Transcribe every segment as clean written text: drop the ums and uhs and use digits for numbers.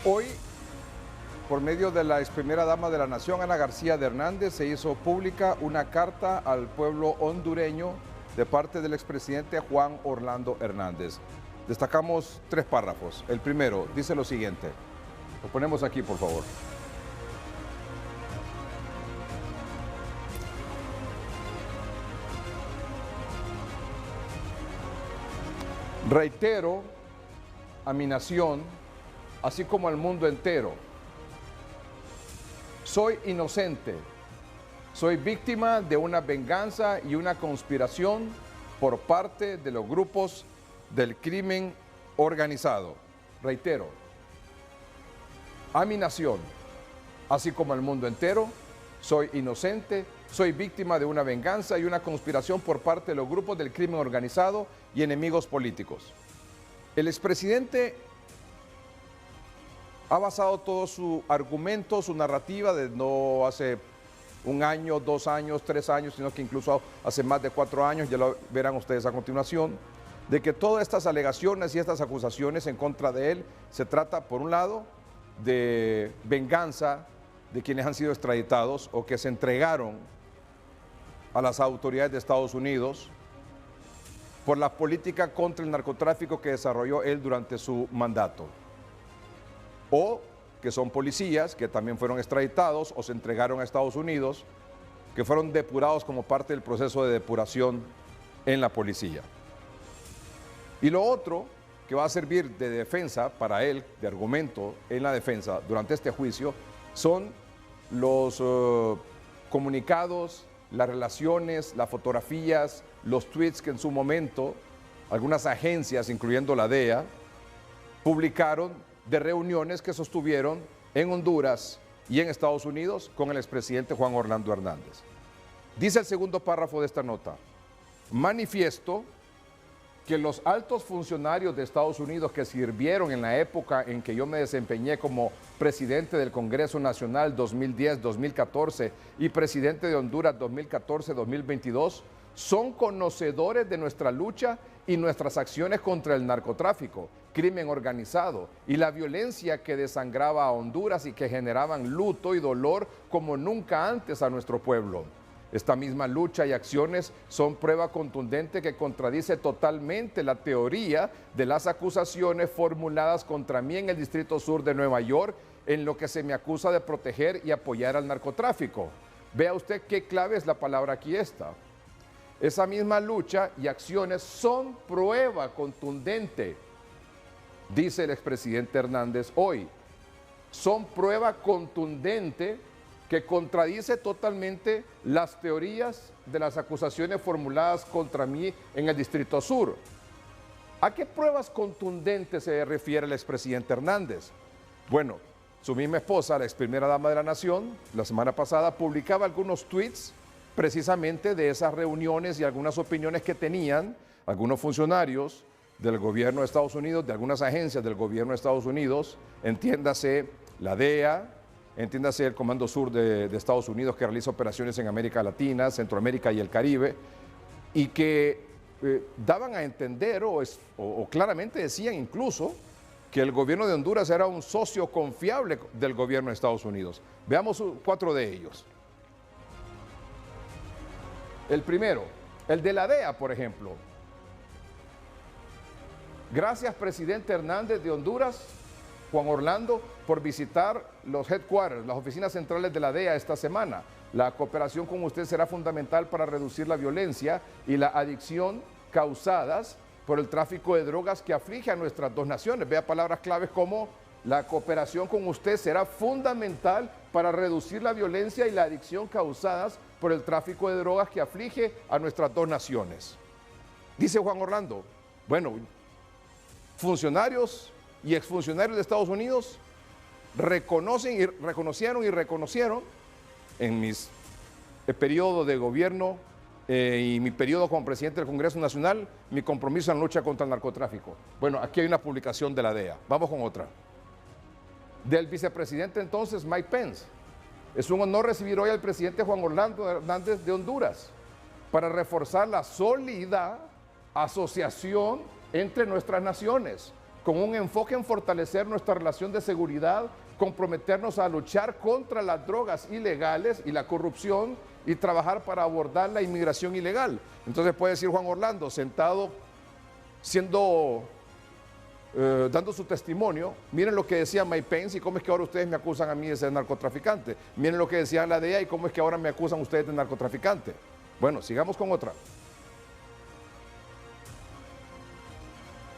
Hoy, por medio de la ex primera dama de la Nación, Ana García de Hernández, se hizo pública una carta al pueblo hondureño de parte del expresidente Juan Orlando Hernández. Destacamos 3 párrafos. El primero dice lo siguiente. Lo ponemos aquí, por favor. Reitero a mi nación, así como al mundo entero: soy inocente, soy víctima de una venganza y una conspiración por parte de los grupos del crimen organizado. Reitero, a mi nación, así como al mundo entero, soy inocente, soy víctima de una venganza y una conspiración por parte de los grupos del crimen organizado y enemigos políticos. El expresidente ha basado todo su argumento, su narrativa, de no hace 1 año, 2 años, 3 años, sino que incluso hace más de 4 años, ya lo verán ustedes a continuación, de que todas estas alegaciones y estas acusaciones en contra de él se trata, por un lado, de venganza de quienes han sido extraditados o que se entregaron a las autoridades de Estados Unidos por la política contra el narcotráfico que desarrolló él durante su mandato, o que son policías que también fueron extraditados o se entregaron a Estados Unidos, que fueron depurados como parte del proceso de depuración en la policía. Y lo otro que va a servir de defensa para él, de argumento en la defensa durante este juicio, son los comunicados, las relaciones, las fotografías, los tweets que en su momento algunas agencias, incluyendo la DEA, publicaron de reuniones que sostuvieron en Honduras y en Estados Unidos con el expresidente Juan Orlando Hernández. Dice el segundo párrafo de esta nota: manifiesto que los altos funcionarios de Estados Unidos que sirvieron en la época en que yo me desempeñé como presidente del Congreso Nacional 2010-2014 y presidente de Honduras 2014-2022 son conocedores de nuestra lucha y nuestras acciones contra el narcotráfico, crimen organizado y la violencia que desangraba a Honduras y que generaban luto y dolor como nunca antes a nuestro pueblo. Esta misma lucha y acciones son prueba contundente que contradice totalmente la teoría de las acusaciones formuladas contra mí en el Distrito Sur de Nueva York, en lo que se me acusa de proteger y apoyar al narcotráfico. Vea usted qué clave es la palabra aquí esta. Esa misma lucha y acciones son prueba contundente, dice el expresidente Hernández hoy. Son prueba contundente que contradice totalmente las teorías de las acusaciones formuladas contra mí en el Distrito Sur. ¿A qué pruebas contundentes se refiere el expresidente Hernández? Bueno, su misma esposa, la ex primera dama de la Nación, la semana pasada publicaba algunos tweets precisamente de esas reuniones y algunas opiniones que tenían algunos funcionarios del gobierno de Estados Unidos, de algunas agencias del gobierno de Estados Unidos, entiéndase la DEA, entiéndase el Comando Sur de Estados Unidos, que realiza operaciones en América Latina, Centroamérica y el Caribe, y que daban a entender o claramente decían incluso que el gobierno de Honduras era un socio confiable del gobierno de Estados Unidos. Veamos 4 de ellos. El primero, el de la DEA, por ejemplo. Gracias, presidente Hernández de Honduras, Juan Orlando, por visitar los headquarters, las oficinas centrales de la DEA esta semana. La cooperación con usted será fundamental para reducir la violencia y la adicción causadas por el tráfico de drogas que aflige a nuestras 2 naciones. Vea palabras claves como: la cooperación con usted será fundamental para reducir la violencia y la adicción causadas por el tráfico de drogas que aflige a nuestras 2 naciones. Dice Juan Orlando, bueno, funcionarios y exfuncionarios de Estados Unidos reconocieron en mis periodo de gobierno y mi periodo como presidente del Congreso Nacional mi compromiso en la lucha contra el narcotráfico. Bueno, aquí hay una publicación de la DEA. Vamos con otra. Del vicepresidente entonces, Mike Pence. Es un honor recibir hoy al presidente Juan Orlando Hernández de Honduras para reforzar la sólida asociación entre nuestras naciones. con un enfoque en fortalecer nuestra relación de seguridad, comprometernos a luchar contra las drogas ilegales y la corrupción y trabajar para abordar la inmigración ilegal. Entonces puede decir Juan Orlando, sentado, dando su testimonio, miren lo que decía Mike Pence y cómo es que ahora ustedes me acusan a mí de ser narcotraficante. Miren lo que decía la DEA y cómo es que ahora me acusan ustedes de narcotraficante. Bueno, sigamos con otra.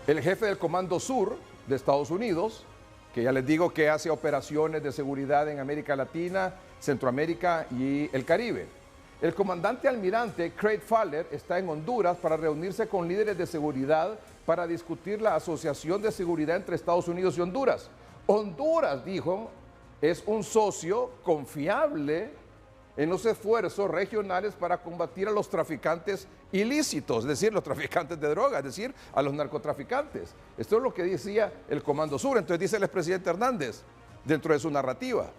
El jefe del Comando Sur de Estados Unidos, que ya les digo que hace operaciones de seguridad en América Latina, Centroamérica y el Caribe. El comandante almirante Craig Fowler está en Honduras para reunirse con líderes de seguridad para discutir la asociación de seguridad entre Estados Unidos y Honduras. Honduras, dijo, es un socio confiable en los esfuerzos regionales para combatir a los traficantes ilícitos, es decir, los traficantes de drogas, es decir, a los narcotraficantes. Esto es lo que decía el Comando Sur. Entonces dice el expresidente Hernández, dentro de su narrativa,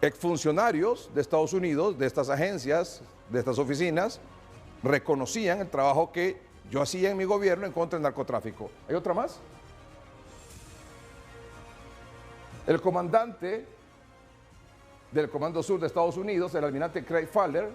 exfuncionarios de Estados Unidos, de estas agencias, de estas oficinas, reconocían el trabajo que yo hacía en mi gobierno en contra del narcotráfico. ¿Hay otra más? El comandante del Comando Sur de Estados Unidos, el almirante Craig Fowler,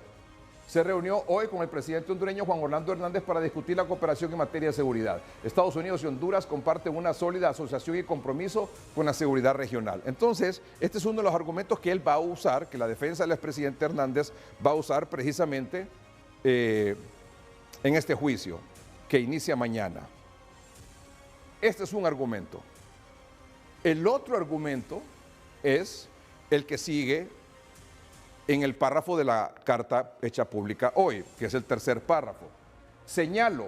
se reunió hoy con el presidente hondureño Juan Orlando Hernández para discutir la cooperación en materia de seguridad. Estados Unidos y Honduras comparten una sólida asociación y compromiso con la seguridad regional. Entonces, este es uno de los argumentos que él va a usar, que la defensa del expresidente Hernández va a usar precisamente en este juicio que inicia mañana. Este es un argumento. El otro argumento es el que sigue en el párrafo de la carta hecha pública hoy, que es el tercer párrafo. Señalo,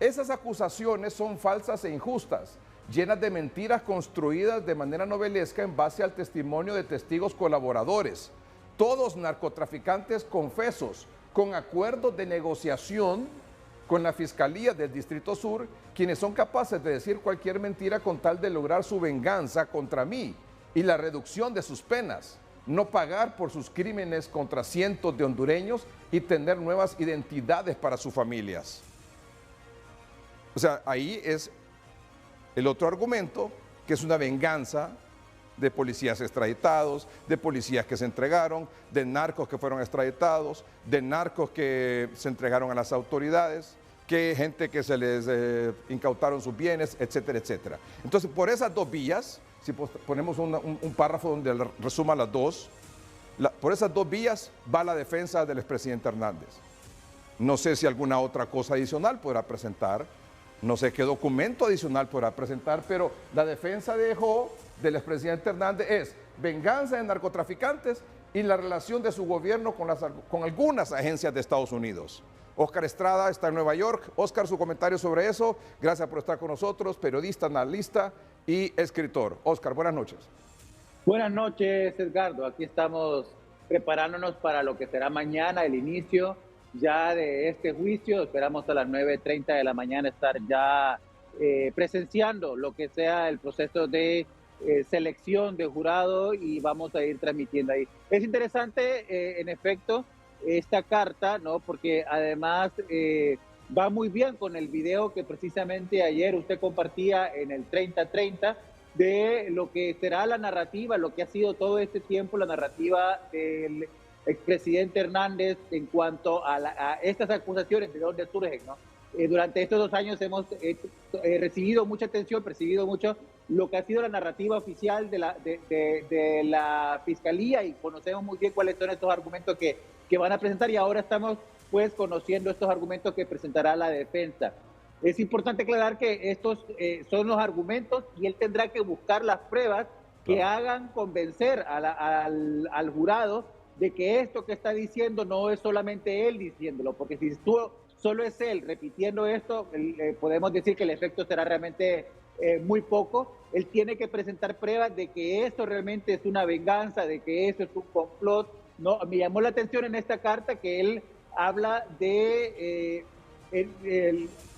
esas acusaciones son falsas e injustas, llenas de mentiras construidas de manera novelesca en base al testimonio de testigos colaboradores, todos narcotraficantes confesos, con acuerdos de negociación con la Fiscalía del Distrito Sur, quienes son capaces de decir cualquier mentira con tal de lograr su venganza contra mí y la reducción de sus penas, no pagar por sus crímenes contra cientos de hondureños y tener nuevas identidades para sus familias. O sea, ahí es el otro argumento, que es una venganza de policías extraditados, de policías que se entregaron, de narcos que fueron extraditados, de narcos que se entregaron a las autoridades, que gente que se les incautaron sus bienes, etcétera, etcétera. Entonces, por esas dos vías, si ponemos un párrafo donde resuma las dos, por esas dos vías va la defensa del expresidente Hernández. No sé si alguna otra cosa adicional podrá presentar, no sé qué documento adicional podrá presentar, pero la defensa del expresidente Hernández es venganza de narcotraficantes y la relación de su gobierno con algunas agencias de Estados Unidos. Oscar Estrada está en Nueva York. Oscar, su comentario sobre eso. Gracias por estar con nosotros, periodista, analista y escritor. Oscar, buenas noches. Buenas noches, Edgardo. Aquí estamos preparándonos para lo que será mañana, el inicio ya de este juicio. Esperamos a las 9:30 de la mañana estar ya presenciando lo que sea el proceso de selección de jurado y vamos a ir transmitiendo ahí. Es interesante, en efecto, esta carta, ¿no? Porque además va muy bien con el video que precisamente ayer usted compartía en el 30-30 de lo que será la narrativa, lo que ha sido todo este tiempo la narrativa del expresidente Hernández en cuanto a estas acusaciones, de dónde surgen, ¿no? Durante estos 2 años hemos recibido mucha atención, percibido mucho lo que ha sido la narrativa oficial de la Fiscalía y conocemos muy bien cuáles son estos argumentos que van a presentar y ahora estamos pues conociendo estos argumentos que presentará la defensa. Es importante aclarar que estos son los argumentos y él tendrá que buscar las pruebas que hagan convencer al jurado de que esto que está diciendo no es solamente él diciéndolo, porque si solo es él repitiendo esto, podemos decir que el efecto será realmente muy poco. Él tiene que presentar pruebas de que esto realmente es una venganza, de que esto es un complot. No, me llamó la atención en esta carta que él habla de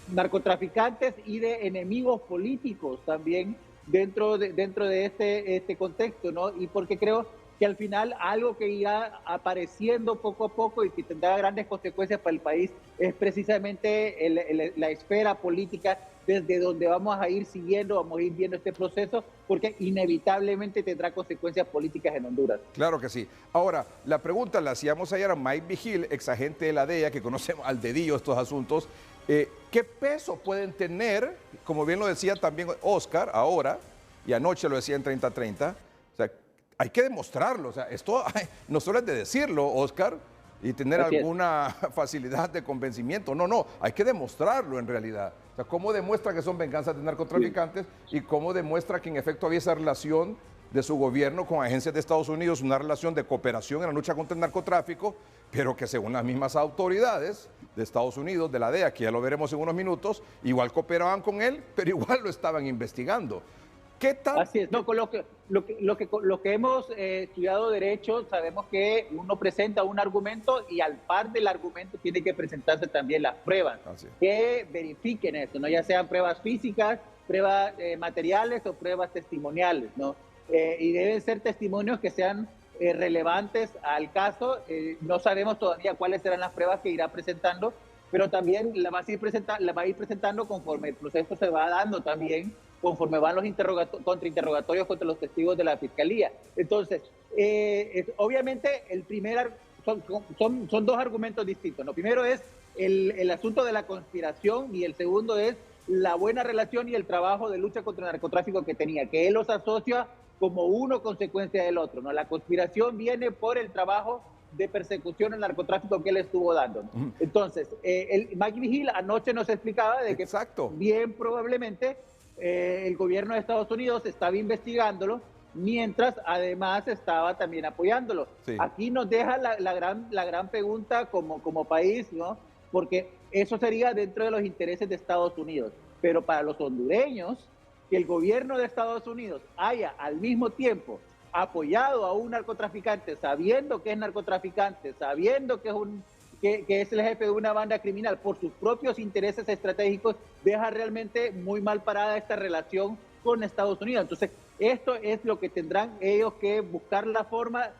narcotraficantes y de enemigos políticos también dentro de este contexto, ¿no? Y porque creo que al final algo que irá apareciendo poco a poco y que tendrá grandes consecuencias para el país es precisamente la esfera política desde donde vamos a ir siguiendo, vamos a ir viendo este proceso, porque inevitablemente tendrá consecuencias políticas en Honduras. Claro que sí. Ahora, la pregunta la hacíamos ayer a Mike Vigil, ex agente de la DEA, que conocemos al dedillo estos asuntos. ¿Qué peso pueden tener, como bien lo decía también Oscar ahora, y anoche lo decía en 30-30, o sea, hay que demostrarlo, o sea, esto no solo es de decirlo, Oscar, y tener alguna facilidad de convencimiento, no, hay que demostrarlo en realidad. O sea, cómo demuestra que son venganzas de narcotraficantes y cómo demuestra que en efecto había esa relación de su gobierno con agencias de Estados Unidos, una relación de cooperación en la lucha contra el narcotráfico, pero que según las mismas autoridades de Estados Unidos, de la DEA, que ya lo veremos en unos minutos, igual cooperaban con él, pero igual lo estaban investigando. ¿Qué tal? Así es, no, con lo que hemos estudiado derecho, sabemos que uno presenta un argumento y al par del argumento tiene que presentarse también las pruebas que verifiquen eso, ¿no? Ya sean pruebas físicas, pruebas materiales o pruebas testimoniales, ¿no? Y deben ser testimonios que sean relevantes al caso. No sabemos todavía cuáles serán las pruebas que irá presentando, pero también la va a ir presentando conforme el proceso se va dando también, conforme van los contrainterrogatorios contra los testigos de la Fiscalía. Entonces, obviamente, son dos argumentos distintos, ¿no? Primero es el asunto de la conspiración y el segundo es la buena relación y el trabajo de lucha contra el narcotráfico que tenía, que él los asocia como uno consecuencia del otro, ¿no? La conspiración viene por el trabajo de persecución al narcotráfico que él estuvo dando, ¿no? Entonces, Mike Vigil anoche nos explicaba de que bien probablemente el gobierno de Estados Unidos estaba investigándolo, mientras además estaba también apoyándolo. Sí. Aquí nos deja la gran pregunta como país, ¿no? Porque eso sería dentro de los intereses de Estados Unidos. Pero para los hondureños, que el gobierno de Estados Unidos haya al mismo tiempo apoyado a un narcotraficante, sabiendo que es narcotraficante, sabiendo que es el jefe de una banda criminal por sus propios intereses estratégicos, deja realmente muy mal parada esta relación con Estados Unidos. Entonces, esto es lo que tendrán ellos que buscar la forma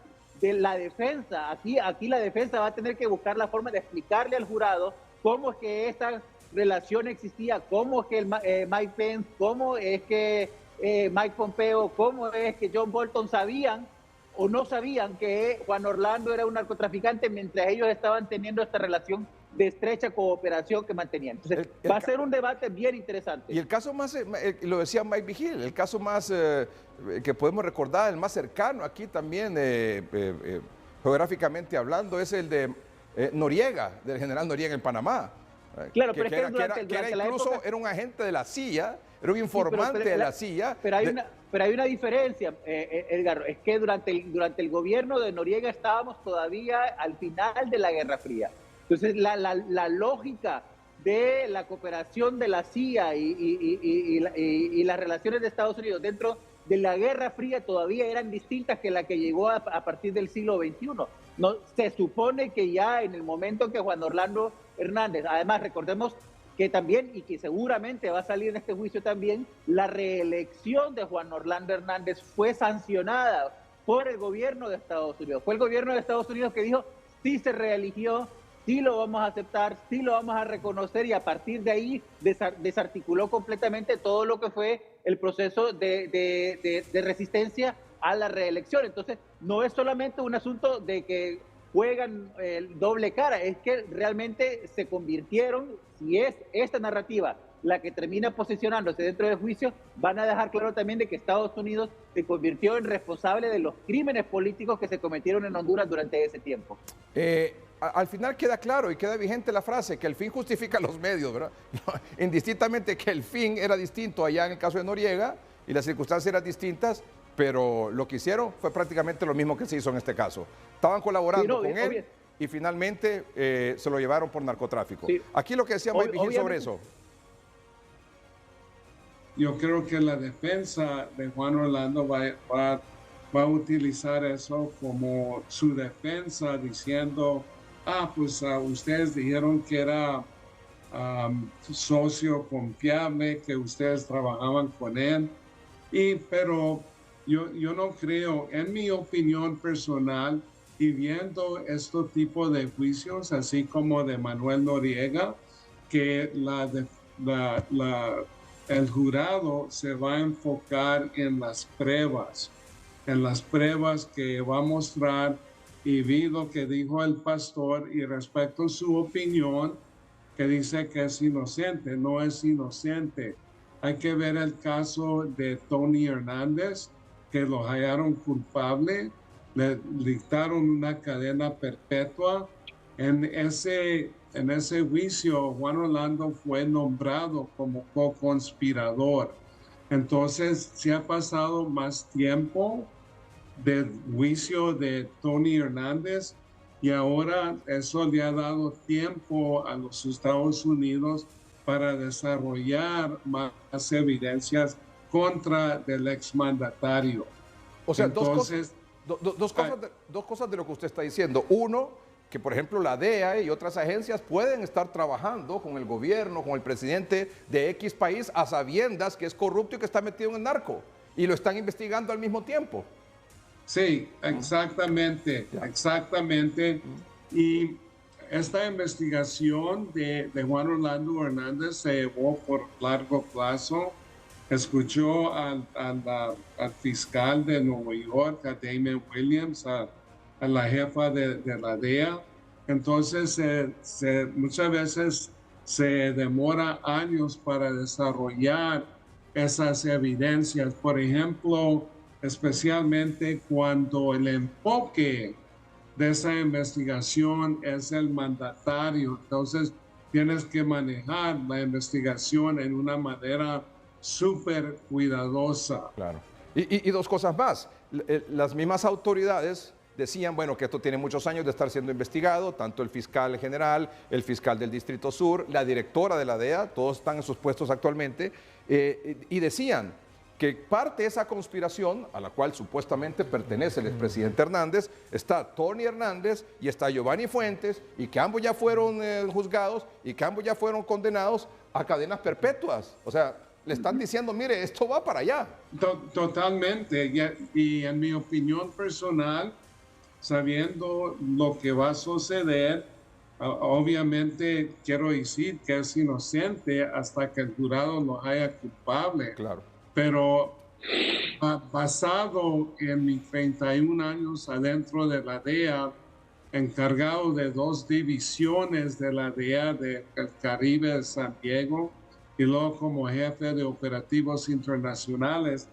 de la defensa. Aquí la defensa va a tener que buscar la forma de explicarle al jurado cómo es que esta relación existía, cómo es que Mike Pence, cómo es que Mike Pompeo, cómo es que John Bolton sabían o no sabían que Juan Orlando era un narcotraficante mientras ellos estaban teniendo esta relación de estrecha cooperación que mantenían. Entonces, va a ser un debate bien interesante. Y el caso más, lo decía Mike Vigil, el caso más que podemos recordar, el más cercano aquí también, geográficamente hablando, es el de Noriega, del general Noriega en Panamá. Claro, pero era un agente de la CIA, era un informante de la CIA. Pero hay una diferencia, Edgar, es que durante el gobierno de Noriega estábamos todavía al final de la Guerra Fría. Entonces, la lógica de la cooperación de la CIA y las relaciones de Estados Unidos dentro de la Guerra Fría todavía eran distintas que la que llegó a partir del siglo XXI. No, se supone que ya en el momento que Juan Orlando Hernández, además recordemos que también, y que seguramente va a salir en este juicio también, la reelección de Juan Orlando Hernández fue sancionada por el gobierno de Estados Unidos. Fue el gobierno de Estados Unidos que dijo, sí se reeligió, sí lo vamos a aceptar, sí lo vamos a reconocer, y a partir de ahí desarticuló completamente todo lo que fue el proceso de resistencia a la reelección. Entonces, no es solamente un asunto de que juegan doble cara, es que realmente se convirtieron, si es esta narrativa la que termina posicionándose dentro del juicio, van a dejar claro también de que Estados Unidos se convirtió en responsable de los crímenes políticos que se cometieron en Honduras durante ese tiempo. Al final queda claro y queda vigente la frase que el fin justifica los medios, ¿verdad? Indistintamente que el fin era distinto allá en el caso de Noriega y las circunstancias eran distintas, pero lo que hicieron fue prácticamente lo mismo que se hizo en este caso. Estaban colaborando con él y finalmente se lo llevaron por narcotráfico. Sí. Aquí lo que decía Mike Vigil sobre eso. Yo creo que la defensa de Juan Orlando va a utilizar eso como su defensa, diciendo, pues ustedes dijeron que era socio confiable, que ustedes trabajaban con él, pero yo no creo, en mi opinión personal, y viendo este tipo de juicios, así como de Manuel Noriega, que el jurado se va a enfocar en las pruebas que va a mostrar, y vi lo que dijo el pastor y respecto a su opinión, que dice que es inocente, no es inocente. Hay que ver el caso de Tony Hernández, que lo hallaron culpable, le dictaron una cadena perpetua. En ese juicio, Juan Orlando fue nombrado como co-conspirador. Entonces, se ha pasado más tiempo del juicio de Tony Hernández, y ahora eso le ha dado tiempo a los Estados Unidos para desarrollar más evidencias contra el exmandatario. O sea, Entonces, dos cosas de lo que usted está diciendo. Uno, que por ejemplo la DEA y otras agencias pueden estar trabajando con el gobierno, con el presidente de X país, a sabiendas que es corrupto y que está metido en el narco, y lo están investigando al mismo tiempo. sí, exactamente, exactamente. Y esta investigación de Juan Orlando Hernández se llevó por largo plazo. Escuchó al fiscal de Nueva York, a Damon Williams, a la jefa de la DEA. Entonces, muchas veces se demora años para desarrollar esas evidencias. Por ejemplo, especialmente cuando el enfoque de esa investigación es el mandatario. Entonces, tienes que manejar la investigación en una manera súper cuidadosa. Claro. Y dos cosas más. Las mismas autoridades decían, bueno, que esto tiene muchos años de estar siendo investigado, tanto el fiscal general, el fiscal del Distrito Sur, la directora de la DEA, todos están en sus puestos actualmente, y decían que parte de esa conspiración, a la cual supuestamente pertenece el expresidente Hernández, está Tony Hernández y está Giovanni Fuentes, y que ambos ya fueron juzgados y que ambos ya fueron condenados a cadenas perpetuas. O sea, le están diciendo, mire, esto va para allá. Totalmente. Y en mi opinión personal, sabiendo lo que va a suceder, obviamente quiero decir que es inocente hasta que el jurado lo haya culpable. Claro. Pero basado en mis 31 años adentro de la DEA, encargado de 2 divisiones de la DEA del Caribe de San Diego, y luego como jefe de operativos internacionales,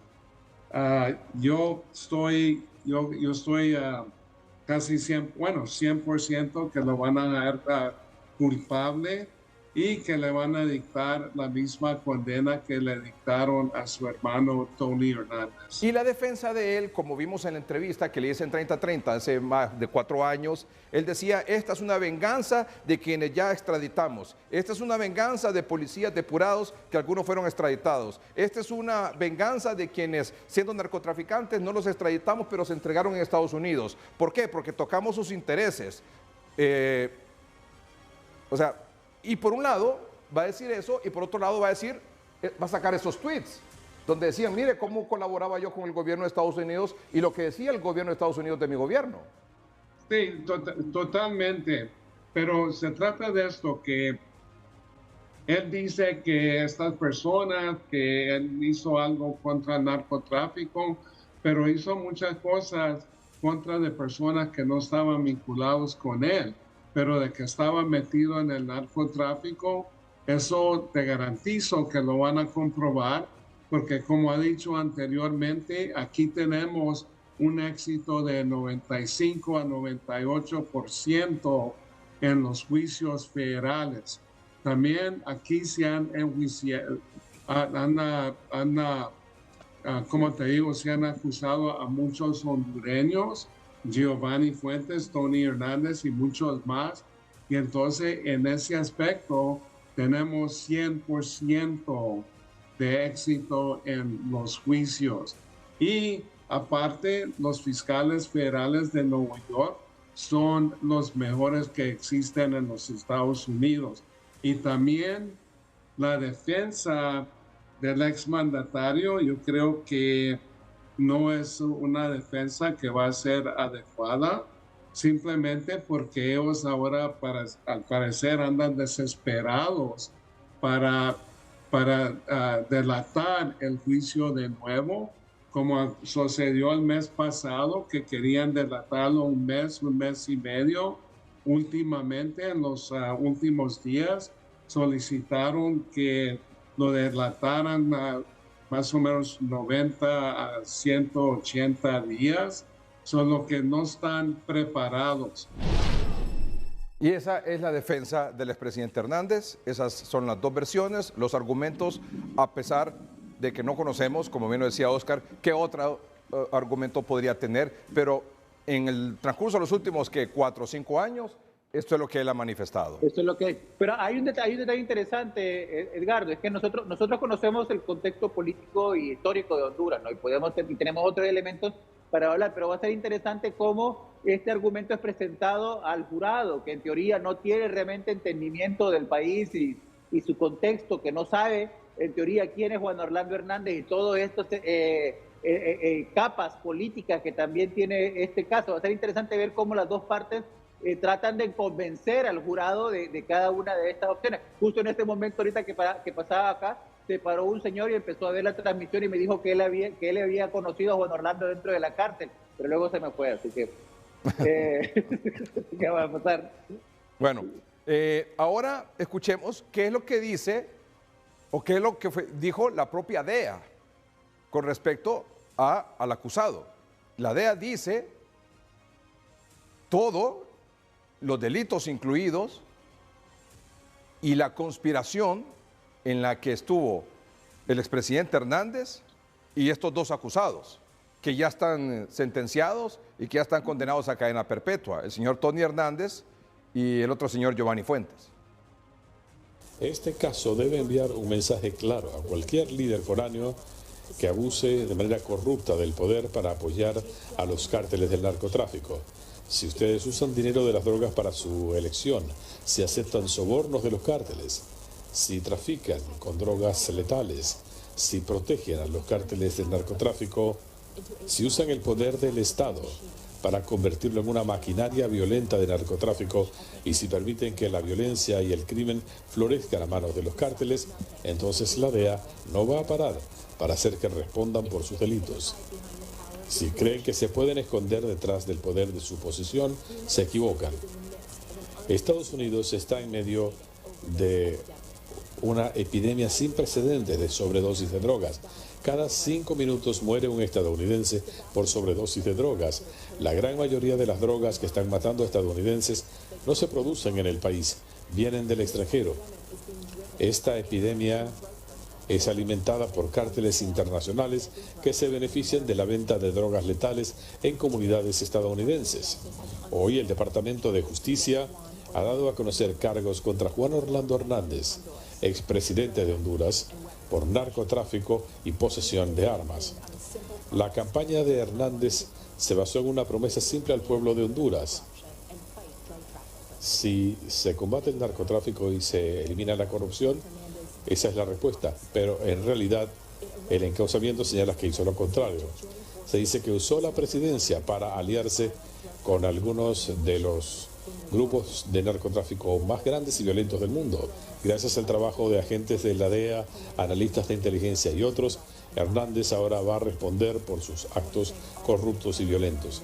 yo estoy casi 100% que lo van a dar culpable, y que le van a dictar la misma condena que le dictaron a su hermano Tony Hernández. Y la defensa de él, como vimos en la entrevista que le hice en 30-30 hace más de 4 años, él decía, esta es una venganza de quienes ya extraditamos, esta es una venganza de policías depurados que algunos fueron extraditados, esta es una venganza de quienes, siendo narcotraficantes, no los extraditamos, pero se entregaron en Estados Unidos. ¿Por qué? Porque tocamos sus intereses. Y por un lado va a decir eso, y por otro lado va a sacar esos tweets donde decían, mire cómo colaboraba yo con el gobierno de Estados Unidos y lo que decía el gobierno de Estados Unidos de mi gobierno. Sí, totalmente. Pero se trata de esto, que él dice que estas personas, que él hizo algo contra el narcotráfico, pero hizo muchas cosas contra de personas que no estaban vinculados con él, pero de que estaba metido en el narcotráfico, eso te garantizo que lo van a comprobar, porque como ha dicho anteriormente, aquí tenemos un éxito de 95 a 98% en los juicios federales. También aquí se han enjuiciado, como te digo, se han acusado a muchos hondureños, Giovanni Fuentes, Tony Hernández y muchos más. Y entonces en ese aspecto tenemos 100% de éxito en los juicios. Y aparte, los fiscales federales de Nueva York son los mejores que existen en los Estados Unidos. Y también la defensa del exmandatario, yo creo que no es una defensa que va a ser adecuada, simplemente porque ellos ahora, al parecer, andan desesperados para para delatar el juicio de nuevo, como sucedió el mes pasado, que querían delatarlo un mes y medio. Últimamente, en los últimos días, solicitaron que lo delataran más o menos 90 a 180 días, solo que no están preparados. Y esa es la defensa del expresidente Hernández. Esas son las dos versiones, los argumentos, a pesar de que no conocemos, como bien lo decía Oscar, qué otro argumento podría tener, pero en el transcurso de los últimos 4 o 5 años, esto es lo que él ha manifestado. Esto es lo que... Pero hay un detalle interesante, Edgardo, es que nosotros conocemos el contexto político y histórico de Honduras, ¿no? Y tenemos otros elementos para hablar, pero va a ser interesante cómo este argumento es presentado al jurado, que en teoría no tiene realmente entendimiento del país y su contexto, que no sabe en teoría quién es Juan Orlando Hernández y todo esto capas políticas que también tiene este caso. Va a ser interesante ver cómo las dos partes tratan de convencer al jurado de cada una de estas opciones. Justo en este momento, ahorita que pasaba acá, se paró un señor y empezó a ver la transmisión y me dijo que él había conocido a Juan Orlando dentro de la cárcel, pero luego se me fue, así que ¿qué va a pasar? Bueno, ahora escuchemos qué es lo que dice o qué es lo que dijo la propia DEA con respecto al acusado. La DEA dice todos los delitos incluidos y la conspiración en la que estuvo el expresidente Hernández y estos dos acusados, que ya están sentenciados y que ya están condenados a cadena perpetua, el señor Tony Hernández y el otro señor Giovanni Fuentes. Este caso debe enviar un mensaje claro a cualquier líder foráneo que abuse de manera corrupta del poder para apoyar a los cárteles del narcotráfico. Si ustedes usan dinero de las drogas para su elección, si aceptan sobornos de los cárteles, si trafican con drogas letales, si protegen a los cárteles del narcotráfico, si usan el poder del Estado para convertirlo en una maquinaria violenta de narcotráfico y si permiten que la violencia y el crimen florezcan a manos de los cárteles, entonces la DEA no va a parar para hacer que respondan por sus delitos. Si creen que se pueden esconder detrás del poder de su posición, se equivocan. Estados Unidos está en medio de una epidemia sin precedentes de sobredosis de drogas. Cada 5 minutos muere un estadounidense por sobredosis de drogas. La gran mayoría de las drogas que están matando a estadounidenses no se producen en el país, vienen del extranjero. Esta epidemia es alimentada por cárteles internacionales que se benefician de la venta de drogas letales en comunidades estadounidenses. Hoy el Departamento de Justicia ha dado a conocer cargos contra Juan Orlando Hernández, expresidente de Honduras, por narcotráfico y posesión de armas. La campaña de Hernández se basó en una promesa simple al pueblo de Honduras. Si se combate el narcotráfico y se elimina la corrupción, esa es la respuesta, pero en realidad el encauzamiento señala que hizo lo contrario. Se dice que usó la presidencia para aliarse con algunos de los grupos de narcotráfico más grandes y violentos del mundo. Gracias al trabajo de agentes de la DEA, analistas de inteligencia y otros, Hernández ahora va a responder por sus actos corruptos y violentos.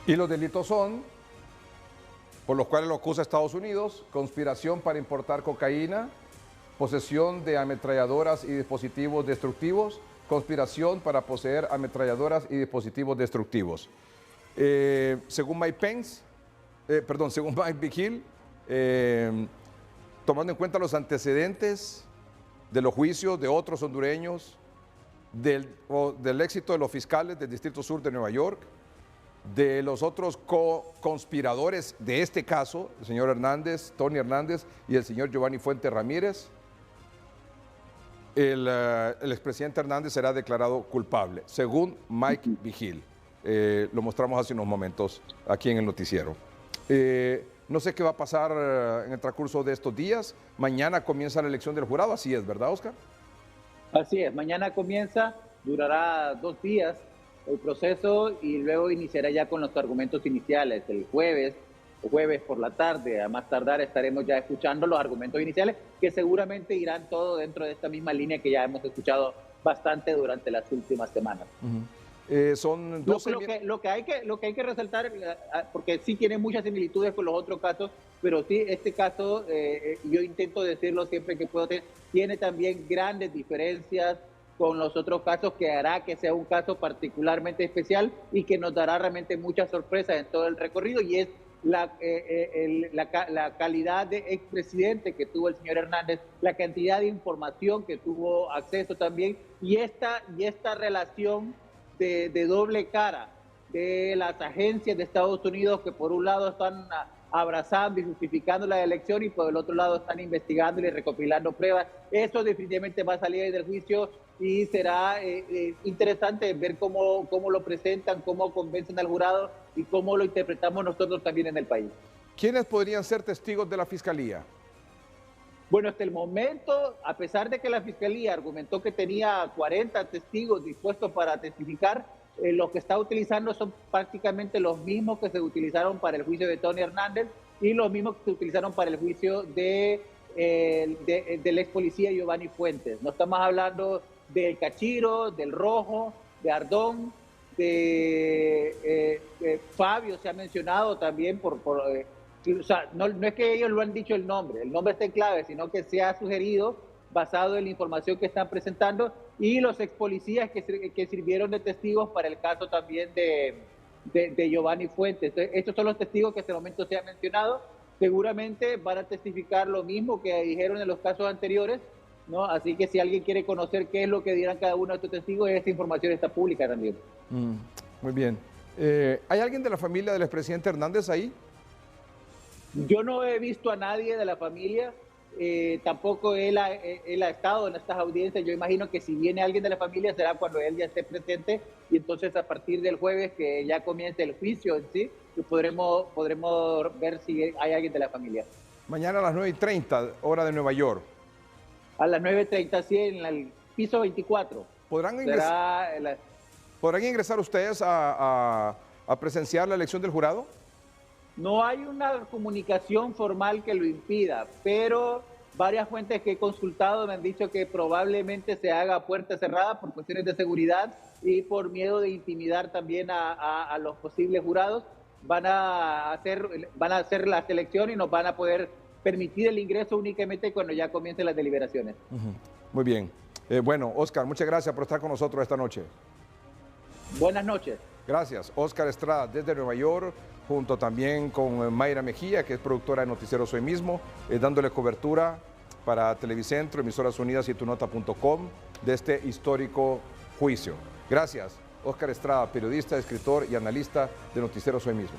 Y los delitos son, por los cuales lo acusa Estados Unidos: conspiración para importar cocaína, posesión de ametralladoras y dispositivos destructivos, conspiración para poseer ametralladoras y dispositivos destructivos. Según Mike Vigil, tomando en cuenta los antecedentes de los juicios de otros hondureños, del éxito de los fiscales del Distrito Sur de Nueva York, de los otros conspiradores de este caso, el señor Hernández, Tony Hernández y el señor Giovanni Fuentes Ramírez, el expresidente Hernández será declarado culpable, según Mike Vigil. Lo mostramos hace unos momentos aquí en el noticiero. No sé qué va a pasar en el transcurso de estos días. Mañana comienza la elección del jurado, así es, ¿verdad, Oscar? Así es, mañana comienza, durará 2 días el proceso y luego iniciará ya con los argumentos iniciales. El jueves jueves por la tarde. A más tardar estaremos ya escuchando los argumentos iniciales, que seguramente irán todo dentro de esta misma línea que ya hemos escuchado bastante durante las últimas semanas. Son lo que hay que resaltar, porque sí tiene muchas similitudes con los otros casos, pero sí este caso, yo intento decirlo siempre que puedo, tiene también grandes diferencias con los otros casos, que hará que sea un caso particularmente especial y que nos dará realmente muchas sorpresas en todo el recorrido, y es la calidad de expresidente que tuvo el señor Hernández, la cantidad de información que tuvo acceso también, y esta relación de doble cara de las agencias de Estados Unidos, que por un lado están abrazando y justificando la elección, y por el otro lado están investigando y recopilando pruebas. Eso definitivamente va a salir del juicio, y será interesante ver cómo lo presentan, cómo convencen al jurado y cómo lo interpretamos nosotros también en el país. ¿Quiénes podrían ser testigos de la Fiscalía? Bueno, hasta el momento, a pesar de que la Fiscalía argumentó que tenía 40 testigos dispuestos para testificar, los que está utilizando son prácticamente los mismos que se utilizaron para el juicio de Tony Hernández y los mismos que se utilizaron para el juicio del ex policía Giovanni Fuentes. No estamos hablando del Cachiro, del Rojo, de Ardón, de Fabio, se ha mencionado también o sea, no es que ellos lo han dicho el nombre está en clave, sino que se ha sugerido basado en la información que están presentando, y los ex policías que sirvieron de testigos para el caso también de Giovanni Fuentes. Entonces, estos son los testigos que hasta el momento se han mencionado. Seguramente van a testificar lo mismo que dijeron en los casos anteriores, ¿no? Así que si alguien quiere conocer qué es lo que dirán cada uno de estos testigos, esta información está pública también. Muy bien. ¿Hay alguien de la familia del expresidente Hernández ahí? Yo no he visto a nadie de la familia, tampoco él ha estado en estas audiencias. Yo imagino que si viene alguien de la familia será cuando él ya esté presente, y entonces a partir del jueves, que ya comience el juicio en sí, podremos ver si hay alguien de la familia. Mañana a las 9:30, hora de Nueva York. A las 9:30, sí, en el piso 24. ¿Podrán ingresar ustedes a presenciar la elección del jurado? No hay una comunicación formal que lo impida, pero varias fuentes que he consultado me han dicho que probablemente se haga a puerta cerrada por cuestiones de seguridad y por miedo de intimidar también a los posibles jurados. Van a hacer la selección y nos van a poder permitir el ingreso únicamente cuando ya comiencen las deliberaciones. Muy bien. Bueno, Oscar, muchas gracias por estar con nosotros esta noche. Buenas noches. Gracias. Oscar Estrada desde Nueva York, junto también con Mayra Mejía, que es productora de Noticiero Hoy Mismo, dándole cobertura para Televicentro, Emisoras Unidas y tunota.com de este histórico juicio. Gracias, Oscar Estrada, periodista, escritor y analista de Noticiero Hoy Mismo.